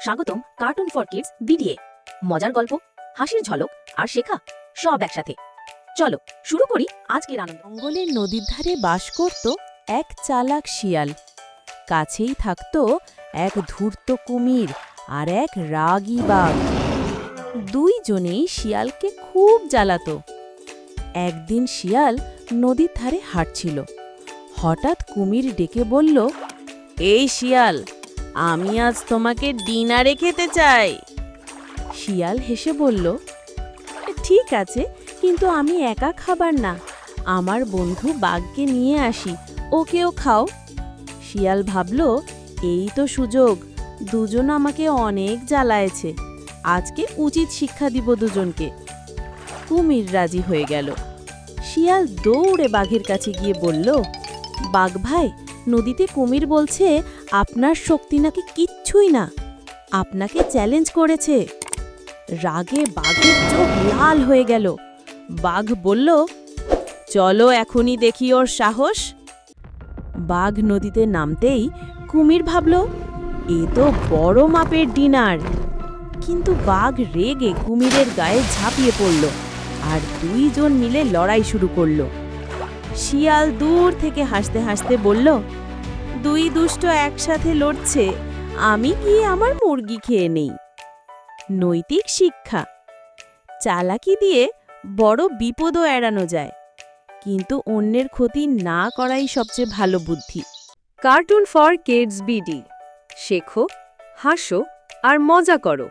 স্বাগতম cartoon for kids BDA. মজার গল্প, হাসির ঝলক আর শেখা সব একসাথে। চলো শুরু করি আজকের আনন্দ। জঙ্গলের নদীর ধারে বাস করত এক চালাক শিয়াল। কাছেই থাকত এক ধূর্ত কুমির আর এক রাগী বাঘ। দুইজনেই শিয়ালকে খুব জ্বালাতো। একদিন শিয়াল নদীর ধারে হাঁটছিল। হঠাৎ কুমির ডেকে বলল, এই শিয়াল, আমি আজ তোমাকে ডিনারে খেতে চাই। শিয়াল হেসে বলল, ঠিক আছে, কিন্তু আমি একা খাবার না, আমার বন্ধু বাঘকে নিয়ে আসি, ওকেও খাও। শিয়াল ভাবল, এই তো সুযোগ, দুজন আমাকে অনেক জ্বালায়েছে, আজকে উচিত শিক্ষা দিব দুজনকে। কুমির রাজি হয়ে গেল। শিয়াল দৌড়ে বাঘের কাছে গিয়ে বলল, বাঘ ভাই, নদীতে কুমির বলছে আপনার শক্তি নাকি কিচ্ছুই না, আপনাকে চ্যালেঞ্জ করেছে। রাগে বাঘের চোখ লাল হয়ে গেল। বাঘ বলল, চলো এখনই দেখি ওর সাহস। বাঘ নদীতে নামতেই কুমির ভাবল, এ তো বড় মাপের ডিনার। কিন্তু বাঘ রেগে কুমিরের গায়ে ঝাঁপিয়ে পড়ল আর দুইজন মিলে লড়াই শুরু করল। শিয়াল দূর থেকে হাসতে হাসতে বলল, দুই দুষ্ট একসাথে লড়ছে, আমি গিয়ে আমার মুরগি খেয়ে নেই। নৈতিক শিক্ষা: চালাকি দিয়ে বড় বিপদও এড়ানো যায়, কিন্তু অন্যের ক্ষতি না করাই সবচেয়ে ভালো বুদ্ধি। Cartoon for kids BD. শেখো, হাসো আর মজা করো।